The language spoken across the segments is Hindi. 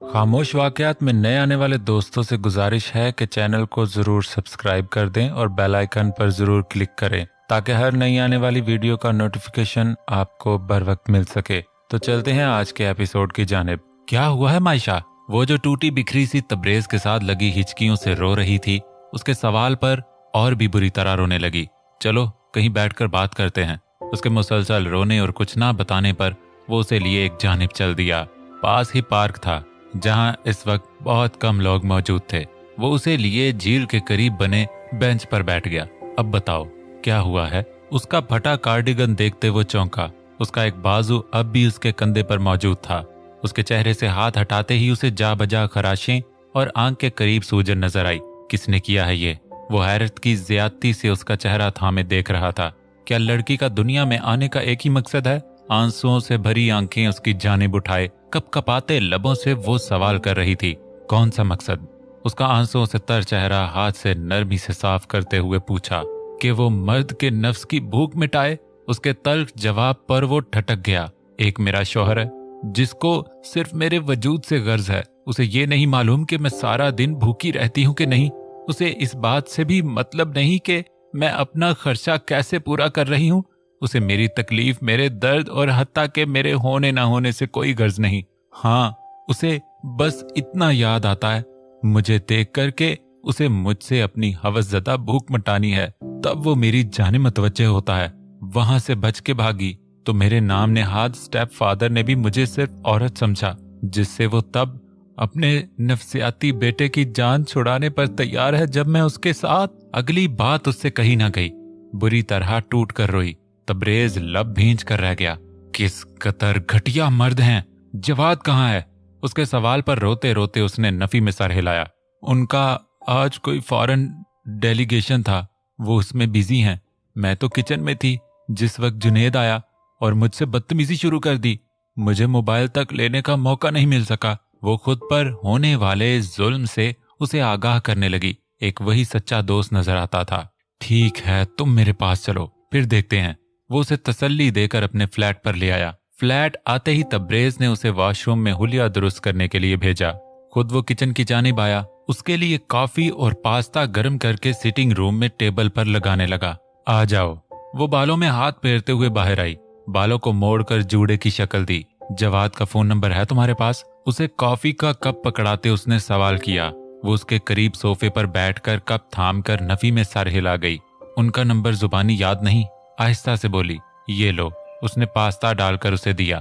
खामोश वाकयात में नए आने वाले दोस्तों से गुजारिश है कि चैनल को ज़रूर सब्सक्राइब कर दें और बेल आइकन पर ज़रूर क्लिक करें ताकि हर नई आने वाली वीडियो का नोटिफिकेशन आपको बर वक्त मिल सके। तो चलते हैं आज के एपिसोड की जानिब। क्या हुआ है मायशा? वो जो टूटी बिखरी सी तब्रेज के साथ लगी हिचकियों से रो रही थी, उसके सवाल पर और भी बुरी तरह रोने लगी। चलो कहीं बैठकर बात करते हैं। उसके मुसलसल रोने और कुछ ना बताने पर वो उसे लिए एक जानिब चल दिया। पास ही पार्क था जहां इस वक्त बहुत कम लोग मौजूद थे। वो उसे लिए झील के करीब बने बेंच पर बैठ गया। अब बताओ क्या हुआ है? उसका फटा कार्डिगन देखते वो चौंका। उसका एक बाजू अब भी उसके कंधे पर मौजूद था। उसके चेहरे से हाथ हटाते ही उसे जा बजा खराशें और आंख के करीब सूजन नजर आई। किसने किया है ये? वो हैरत की ज्यादती से उसका चेहरा थामे देख रहा था। क्या लड़की का दुनिया में आने का एक ही मकसद है? आंसुओं से भरी आंखें उसकी जानिब उठाए कपकपाते लबों से वो सवाल कर रही थी, कौन सा मकसद? उसका आंसुओं से तर चेहरा हाथ से नरमी से साफ करते हुए पूछा कि वो मर्द के नफ्स की भूख मिटाए। उसके तल्ख जवाब पर वो ठटक गया। एक मेरा शौहर है जिसको सिर्फ मेरे वजूद से गर्ज है। उसे ये नहीं मालूम कि मैं सारा दिन भूखी रहती हूँ कि नहीं। उसे इस बात से भी मतलब नहीं कि मैं अपना खर्चा कैसे पूरा कर रही हूँ। उसे मेरी तकलीफ, मेरे दर्द और हत्ता के मेरे होने ना होने से कोई गर्ज नहीं। हाँ, उसे बस इतना याद आता है, मुझे देख करके उसे मुझसे अपनी हवसज़दा भूख मिटानी है। तब वो मेरी जानिब मुतवज्जे होता है। वहां से बच के भागी तो मेरे नाम नेहाद स्टेप फादर ने भी मुझे सिर्फ औरत समझा, जिससे वो तब अपने नफसियाती बेटे की जान छुड़ाने पर तैयार है जब मैं उसके साथ। अगली बात उससे कही ना गई। बुरी तरह टूट कर रोई। तबरेज लब भींच कर रह गया। किस कतर घटिया मर्द हैं। जवाद कहाँ है? उसके सवाल पर रोते रोते उसने नफी में सर हिलाया। उनका आज कोई फॉरेन डेलीगेशन था, वो उसमें बिजी हैं। मैं तो किचन में थी जिस वक्त जुनेद आया और मुझसे बदतमीजी शुरू कर दी। मुझे मोबाइल तक लेने का मौका नहीं मिल सका। वो खुद पर होने वाले जुल्म से उसे आगाह करने लगी। एक वही सच्चा दोस्त नजर आता था। ठीक है, तुम मेरे पास चलो, फिर देखते हैं। वो उसे तसल्ली देकर अपने फ्लैट पर ले आया। फ्लैट आते ही तबरेज ने उसे वॉशरूम में हुलिया दुरुस्त करने के लिए भेजा। खुद वो किचन की जानिब आया। उसके लिए कॉफी और पास्ता गर्म करके सिटिंग रूम में टेबल पर लगाने लगा। आ जाओ। वो बालों में हाथ फेरते हुए बाहर आई। बालों को मोड़कर जूड़े की शक्ल दी। जवाद का फोन नंबर है तुम्हारे पास? उसे कॉफी का कप पकड़ाते उसने सवाल किया। वो उसके करीब सोफे पर बैठकर कप थाम कर नफी में सर हिला गई। उनका नंबर जुबानी याद नहीं, आहिस्ता से बोली। ये लो। उसने पास्ता डालकर उसे दिया।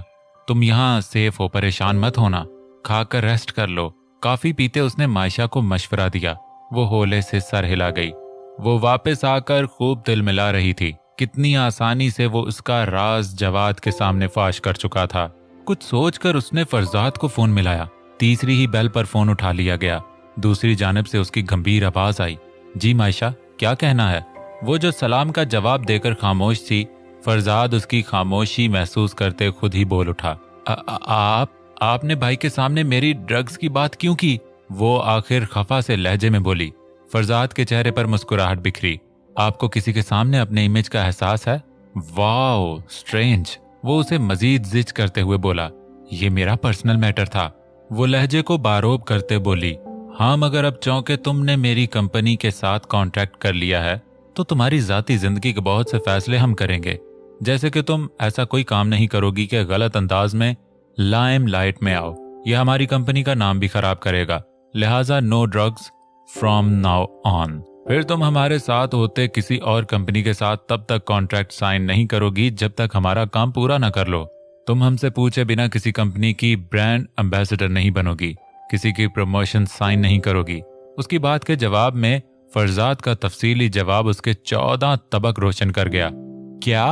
तुम यहाँ सेफ हो, परेशान मत होना, खाकर रेस्ट कर लो। कॉफी पीते उसने मायशा को मशवरा दिया। वो होले से सर हिला गई। वो वापस आकर खूब दिल मिला रही थी। कितनी आसानी से वो उसका राज जवाद के सामने फाश कर चुका था। कुछ सोचकर उसने फरजाद को फोन मिलाया। तीसरी ही बेल पर फोन उठा लिया गया। दूसरी जानिब से उसकी गंभीर आवाज आई। जी मायशा, क्या कहना है? वो जो सलाम का जवाब देकर खामोश थी, फरजाद उसकी खामोशी महसूस करते खुद ही बोल उठा। आपने भाई के सामने मेरी ड्रग्स की बात क्यों की? वो आखिर खफा से लहजे में बोली। फरजाद के चेहरे पर मुस्कुराहट बिखरी। आपको किसी के सामने अपने इमेज का एहसास है? Wow, strange. वो उसे मजीद जिज करते हुए बोला। ये मेरा पर्सनल मैटर था। वो लहजे को बारोब करते बोली। हाँ, मगर अब चौंके तुमने मेरी कंपनी के साथ कॉन्ट्रैक्ट कर लिया है तो तुम्हारी जाती जिंदगी के बहुत से फैसले हम करेंगे। जैसे कि तुम ऐसा कोई काम नहीं करोगी कि गलत अंदाज में लाइम लाइट में आओ। यह हमारी कंपनी का नाम भी खराब करेगा। लिहाजा no drugs from now on. फिर तुम हमारे साथ होते किसी और कंपनी के साथ तब तक कॉन्ट्रैक्ट साइन नहीं करोगी जब तक हमारा काम पूरा ना कर लो। तुम हमसे पूछे बिना किसी कंपनी की ब्रांड एम्बेसडर नहीं बनोगी। किसी की प्रमोशन साइन नहीं करोगी। उसकी बात के जवाब में फरजाद का तफसीली जवाब उसके 14 तबक रोशन कर गया। क्या?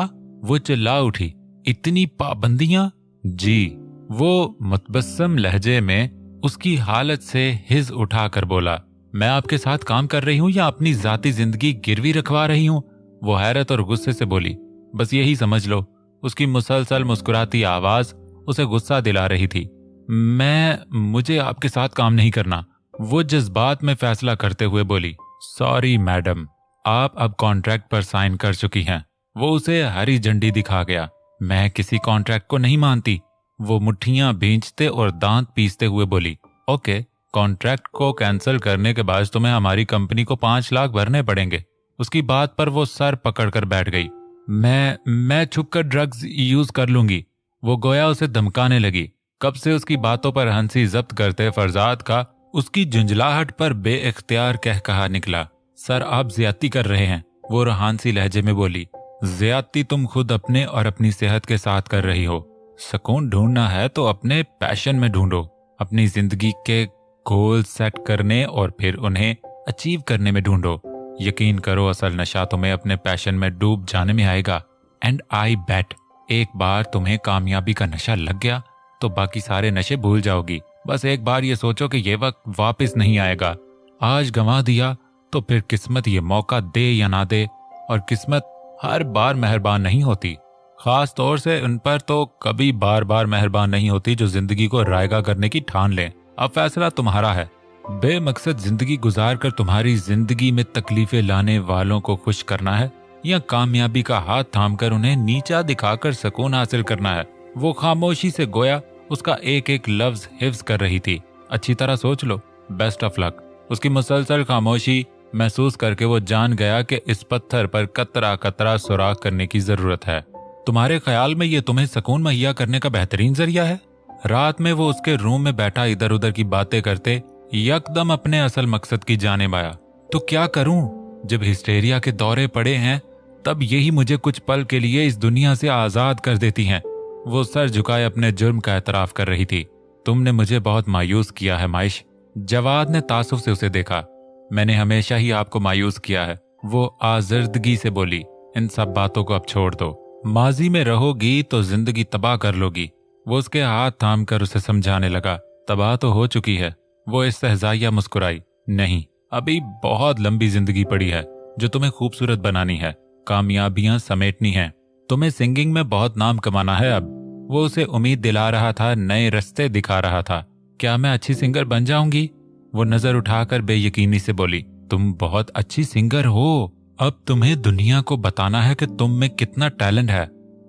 वो चिल्ला उठी। इतनी पाबंदियां? जी। वो मुतबस्सम लहजे में उसकी हालत से हिज उठाकर बोला। मैं आपके साथ काम कर रही हूं या अपनी जाती जिंदगी गिरवी रखवा रही हूं? वो हैरत और गुस्से से बोली। बस यही समझ लो। उसकी मुसलसल मुस्कुराती आवाज उसे गुस्सा दिला रही थी। मुझे आपके साथ काम नहीं करना। वो जज्बात में फैसला करते हुए बोली। सॉरी मैडम, आप अब कॉन्ट्रैक्ट पर साइन कर चुकी हैं। वो उसे हरी झंडी दिखा गया। मैं किसी कॉन्ट्रैक्ट को नहीं मानती। वो मुट्ठियां भींचते और दांत पीसते हुए बोली। ओके, कॉन्ट्रैक्ट को कैंसिल करने के बाद तुम्हें हमारी कंपनी को 5 लाख भरने पड़ेंगे। उसकी बात पर वो सर पकड़कर बैठ गई। मैं छुपकर ड्रग्स यूज कर लूंगी, वो गोया उसे धमकाने लगी। कब से उसकी बातों पर हंसी जब्त करते फरजाद का उसकी झुंझलाहट पर बेइख्तियार कह कहा निकला। सर आप ज्यादती कर रहे हैं, वो रूहानसी लहजे में बोली। ज्यादती तुम खुद अपने और अपनी सेहत के साथ कर रही हो। सुकून ढूंढना है तो अपने पैशन में ढूंढो, अपनी जिंदगी के गोल सेट करने और फिर उन्हें अचीव करने में ढूंढो। यकीन करो असल नशा तुम्हें अपने पैशन में डूब जाने में आएगा। एंड आई बेट एक बार तुम्हें कामयाबी का नशा लग गया तो बाकी सारे नशे भूल जाओगी। बस एक बार ये सोचो कि ये वक्त वापस नहीं आएगा। आज गंवा दिया तो फिर किस्मत ये मौका दे या ना दे, और किस्मत हर बार मेहरबान नहीं होती, खास तौर से उन पर तो कभी बार बार मेहरबान नहीं होती जो जिंदगी को रायगा करने की ठान लें। अब फैसला तुम्हारा है। बेमकसद जिंदगी गुजार कर तुम्हारी जिंदगी में तकलीफें लाने वालों को खुश करना है, या कामयाबी का हाथ थामकर उन्हें नीचा दिखाकर सुकून हासिल करना है। वो खामोशी से गोया उसका एक एक लफ्ज हिफ्ज कर रही थी। अच्छी तरह सोच लो। Best of luck. उसकी मुसलसल खामोशी महसूस करके वो जान गया कि इस पत्थर पर कतरा कतरा सुराख करने की जरूरत है। तुम्हारे ख्याल में ये तुम्हें सुकून मुहैया करने का बेहतरीन जरिया है? रात में वो उसके रूम में बैठा इधर उधर की बातें करते यकदम अपने असल मकसद की जानिब आया। तो क्या करूं? जब हिस्टेरिया के दौरे पड़े हैं तब यही मुझे कुछ पल के लिए इस दुनिया से आजाद कर देती हैं। वो सर झुकाए अपने जुर्म का एतराफ कर रही थी। तुमने मुझे बहुत मायूस किया है माइश। जवाद ने तासुफ से उसे देखा। मैंने हमेशा ही आपको मायूस किया है, वो आजर्दगी से बोली। इन सब बातों को अब छोड़ दो। माजी में रहोगी तो जिंदगी तबाह कर लोगी। वो उसके हाथ थाम कर उसे समझाने लगा। तबाह तो हो चुकी है। वो इस्तेहज़ाइया मुस्कुराई। नहीं, अभी बहुत लंबी जिंदगी पड़ी है जो तुम्हें खूबसूरत बनानी है, कामयाबियां समेटनी हैं। तुम्हें सिंगिंग में बहुत नाम कमाना है अब। वो उसे उम्मीद दिला रहा था, नए रास्ते दिखा रहा था। क्या मैं अच्छी सिंगर बन जाऊंगी? वो नजर उठाकर बेयकीनी से बोली। तुम बहुत अच्छी सिंगर हो। अब तुम्हें दुनिया को बताना है कि तुम में कितना टैलेंट है,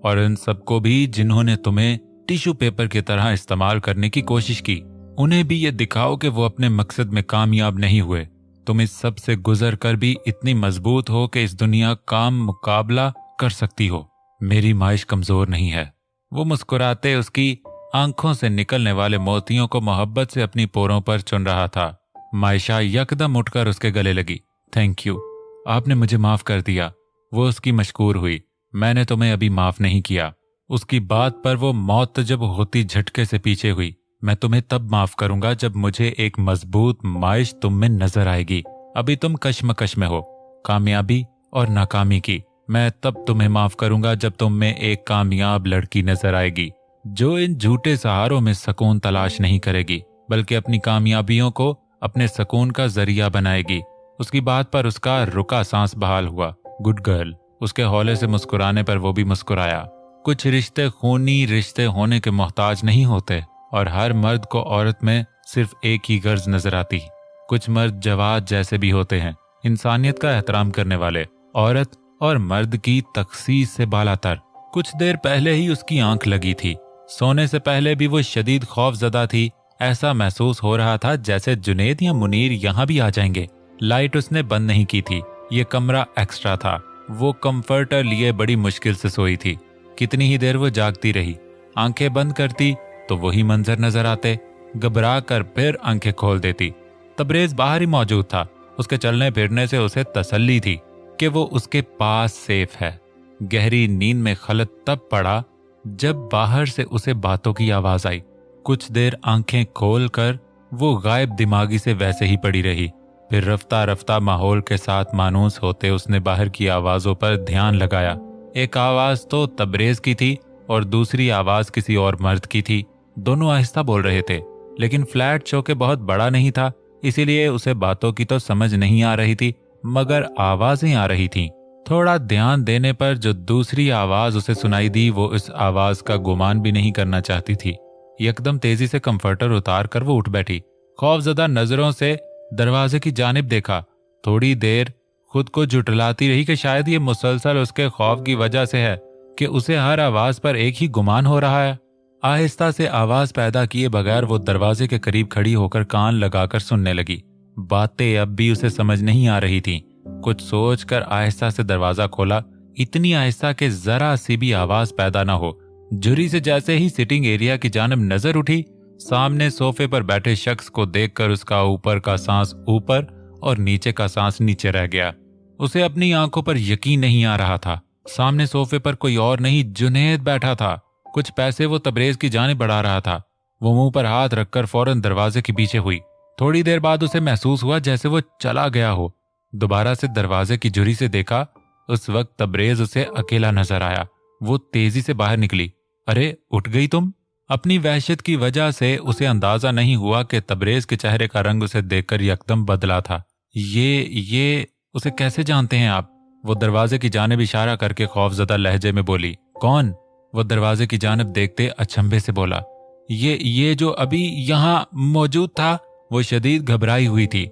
और इन सबको भी जिन्होंने तुम्हें टिश्यू पेपर की तरह इस्तेमाल करने की कोशिश की, उन्हें भी ये दिखाओ कि वो अपने मकसद में कामयाब नहीं हुए। तुम इस सब से गुजर कर भी इतनी मजबूत हो कि इस दुनिया का मुकाबला कर सकती हो। मेरी माइश कमजोर नहीं है। वो मुस्कुराते उसकी आंखों से निकलने वाले मोतियों को मोहब्बत से अपनी पोरों पर चुन रहा था। मायशा यकदम उठकर उसके गले लगी। थैंक यू, आपने मुझे माफ कर दिया। वो उसकी मशकूर हुई। मैंने तुम्हें अभी माफ नहीं किया। उसकी बात पर वो मौत जब होती झटके से पीछे हुई। मैं तुम्हें तब माफ करूंगा जब मुझे एक मजबूत माइश तुम में नजर आएगी। अभी तुम कश्मकश में हो, कामयाबी और नाकामी की। मैं तब तुम्हें माफ करूंगा जब तुम में एक कामयाब लड़की नजर आएगी जो इन झूठे सहारों में सुकून तलाश नहीं करेगी, बल्कि अपनी कामयाबियों को अपने सुकून का जरिया बनाएगी। उसकी बात पर उसका रुका सांस बहाल हुआ। Good girl. उसके हौले से मुस्कुराने पर वो भी मुस्कुराया। कुछ रिश्ते खूनी रिश्ते होने के मोहताज नहीं होते, और हर मर्द को औरत में सिर्फ एक ही गर्ज नजर आती। कुछ मर्द जवाद जैसे भी होते हैं, इंसानियत का एहतराम करने वाले, औरत और मर्द की तखसीस से बालातर। कुछ देर पहले ही उसकी आंख लगी थी। सोने से पहले भी वो शदीद खौफजदा थी। ऐसा महसूस हो रहा था जैसे जुनेद या मुनीर यहाँ भी आ जाएंगे। लाइट उसने बंद नहीं की थी। ये कमरा एक्स्ट्रा था। वो कंफर्टर लिए बड़ी मुश्किल से सोई थी। कितनी ही देर वो जागती रही। आंखें बंद करती तो वही मंजर नजर आते। घबरा कर फिर आंखें खोल देती। तबरेज बाहर ही मौजूद था। उसके चलने फिरने से उसे तसल्ली थी कि वो उसके पास सेफ है। गहरी नींद में खलत तब पड़ा जब बाहर से उसे बातों की आवाज आई। कुछ देर आंखें खोलकर वो गायब दिमागी से वैसे ही पड़ी रही। फिर रफ्ता रफ्ता माहौल के साथ मानूस होते उसने बाहर की आवाजों पर ध्यान लगाया। एक आवाज तो तबरेज की थी और दूसरी आवाज किसी और मर्द की थी। दोनों आहिस्ता बोल रहे थे, लेकिन फ्लैट चौके बहुत बड़ा नहीं था, इसीलिए उसे बातों की तो समझ नहीं आ रही थी, मगर आवाजें आ रही थीं। थोड़ा ध्यान देने पर जो दूसरी आवाज उसे सुनाई दी, वो इस आवाज का गुमान भी नहीं करना चाहती थी। यकदम तेजी से कंफर्टर उतार कर वो उठ बैठी। खौफजदा नजरों से दरवाजे की जानिब देखा। थोड़ी देर खुद को जुटलाती रही कि शायद ये मुसलसल उसके खौफ की वजह से है कि उसे हर आवाज पर एक ही गुमान हो रहा है। आहिस्ता से आवाज पैदा किए बगैर वो दरवाजे के करीब खड़ी होकर कान लगाकर सुनने लगी। बातें अब भी उसे समझ नहीं आ रही थीं। कुछ सोचकर आहिस्ता से दरवाजा खोला, इतनी आहिस्ता कि जरा सी भी आवाज पैदा ना हो। झुर्री से जैसे ही सिटिंग एरिया की जानब नजर उठी, सामने सोफे पर बैठे शख्स को देखकर उसका ऊपर का सांस ऊपर और नीचे का सांस नीचे रह गया। उसे अपनी आंखों पर यकीन नहीं आ रहा था। सामने सोफे पर कोई और नहीं, जुनैद बैठा था। कुछ पैसे वो तबरेज की जानिब बढ़ा रहा था। वो मुंह पर हाथ रखकर फौरन दरवाजे के पीछे हुई। थोड़ी देर बाद उसे महसूस हुआ जैसे वो चला गया हो। दोबारा से दरवाजे की झुर्री से देखा, उस वक्त तबरेज उसे अकेला नजर आया। वो तेजी से बाहर निकली। अरे उठ गई तुम? अपनी वहशत की वजह से उसे अंदाजा नहीं हुआ कि तबरेज के चेहरे का रंग उसे देखकर यकदम बदला था। ये उसे कैसे जानते हैं आप? वो दरवाजे की जानिब इशारा करके खौफजदा लहजे में बोली। कौन? वो दरवाजे की जानिब देखते अचंभे से बोला। ये जो अभी यहाँ मौजूद था। वो शदीद घबराई हुई थी।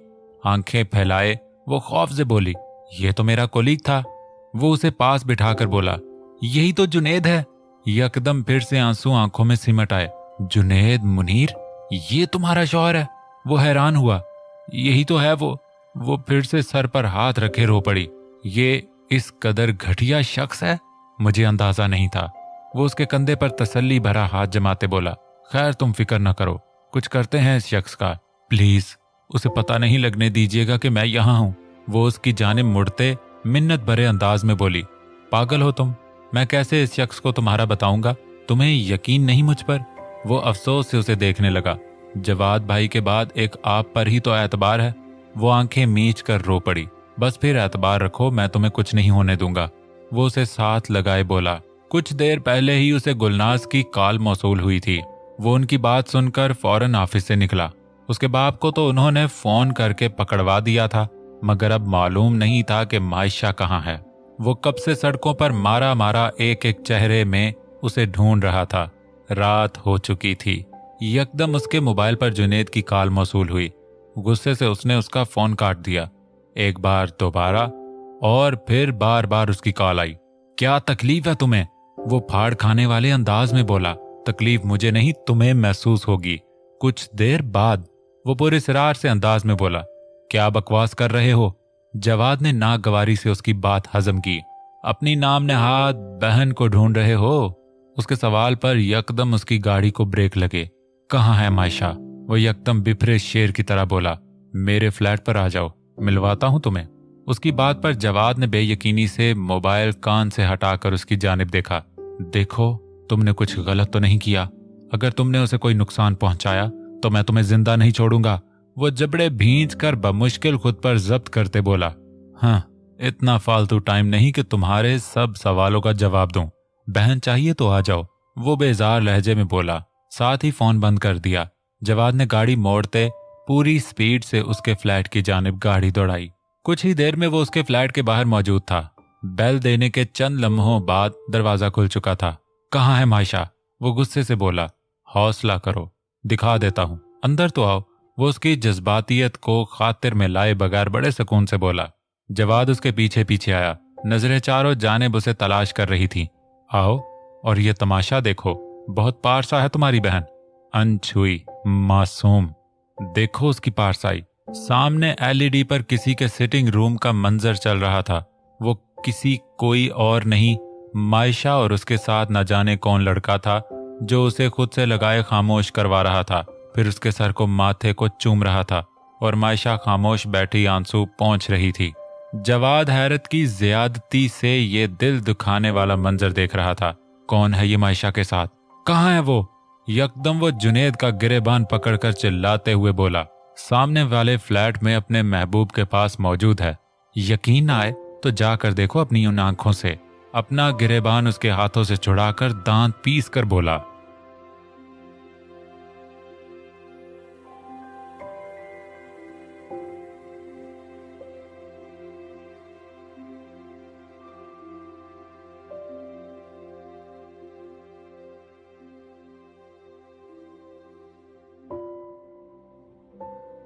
आंखें फैलाए वो खौफ से बोली, ये तो मेरा कोलीग था। वो उसे पास बिठाकर बोला, यही तो जुनैद है। यकदम फिर से आंसू आंखों में सिमट आए। जुनैद मुनीर, ये तुम्हारा शौहर है? वो हैरान हुआ। यही तो है वो फिर से सर पर हाथ रखे रो पड़ी। ये इस कदर घटिया शख्स है? मुझे अंदाजा नहीं था। वो उसके कंधे पर तसल्ली भरा हाथ जमाते बोला, खैर तुम फिक्र न करो, कुछ करते हैं इस शख्स का। प्लीज उसे पता नहीं लगने दीजिएगा कि मैं यहाँ हूँ। वो उसकी जानिब मुड़ते मिन्नत भरे अंदाज में बोली, पागल हो तुम? मैं कैसे इस शख्स को तुम्हारा बताऊंगा? तुम्हें यकीन नहीं मुझ पर? वो अफसोस से उसे देखने लगा। जवाद भाई के बाद एक आप पर ही तो एतबार है। वो आंखें मीच कर रो पड़ी। बस फिर एतबार रखो, मैं तुम्हें कुछ नहीं होने दूंगा। वो उसे साथ लगाए बोला। कुछ देर पहले ही उसे गुलनाज की कॉल मौसूल हुई थी। वो उनकी बात सुनकर फौरन ऑफिस से निकला। उसके बाप को तो उन्होंने फोन करके पकड़वा दिया था, मगर अब मालूम नहीं था कि मायशा कहाँ है। वो कब से सड़कों पर मारा मारा एक एक चेहरे में उसे ढूंढ रहा था। रात हो चुकी थी। यकदम उसके मोबाइल पर जुनैद की कॉल मौसूल हुई। गुस्से से उसने उसका फोन काट दिया। एक बार, दोबारा और फिर बार बार उसकी कॉल आई। क्या तकलीफ है तुम्हें? वो फाड़ खाने वाले अंदाज में बोला। तकलीफ मुझे नहीं, तुम्हें महसूस होगी। कुछ देर बाद वो पूरे सिरार से अंदाज में बोला, क्या बकवास कर रहे हो? जवाद ने नागवारी से उसकी बात हजम की। अपनी नाम नहाद बहन को ढूंढ रहे हो? उसके सवाल पर यकदम उसकी गाड़ी को ब्रेक लगे। कहाँ है मायशा? वो यकदम बिफरे शेर की तरह बोला, मेरे फ्लैट पर आ जाओ, मिलवाता हूं तुम्हें। उसकी बात पर जवाद ने बेयकीनी से मोबाइल कान से हटाकर उसकी जानिब देखा। देखो, तुमने कुछ गलत तो नहीं किया? अगर तुमने उसे कोई नुकसान पहुंचाया तो मैं तुम्हें जिंदा नहीं छोड़ूंगा। वो जबड़े भींच कर बमुश्किल खुद पर जब्त करते बोला, हाँ, इतना फालतू टाइम नहीं कि तुम्हारे सब सवालों का जवाब दूं। बहन चाहिए तो आ जाओ। वो बेजार लहजे में बोला, साथ ही फोन बंद कर दिया। जवाद ने गाड़ी मोड़ते पूरी स्पीड से उसके फ्लैट की जानिब गाड़ी दौड़ाई। कुछ ही देर में वो उसके फ्लैट के बाहर मौजूद था। बेल देने के चंद लम्हों बाद दरवाजा खुल चुका था। कहाँ है मायशा? वो गुस्से से बोला। हौसला करो, दिखा देता हूँ, अंदर तो आओ। वो उसकी जज्बातियत को खातिर में लाए बगैर बड़े सुकून से बोला। जवाद उसके पीछे पीछे आया। नजरें चारों जानिब उसे तलाश कर रही थी। आओ और ये तमाशा देखो, बहुत पारसा है तुम्हारी बहन। अनछुई, मासूम। देखो उसकी पारसाई। सामने एलईडी पर किसी के सिटिंग रूम का मंजर चल रहा था। वो किसी कोई और नहीं, मायशा और उसके साथ न जाने कौन लड़का था जो उसे खुद से लगाए खामोश करवा रहा था, फिर उसके सर को माथे को चूम रहा था और मायशा खामोश बैठी आंसू पोंछ रही थी। जवाद हैरत की ज्यादती से ये दिल दुखाने वाला मंजर देख रहा था। कौन है ये मायशा के साथ? कहाँ है वो? यकदम वो जुनैद का गिरेबान पकड़कर चिल्लाते हुए बोला, सामने वाले फ्लैट में अपने महबूब के पास मौजूद है। यकीन ना आए तो जाकर देखो अपनी उन आंखों से। अपना गिरेबान उसके हाथों से छुड़ाकर दांत पीस कर बोला,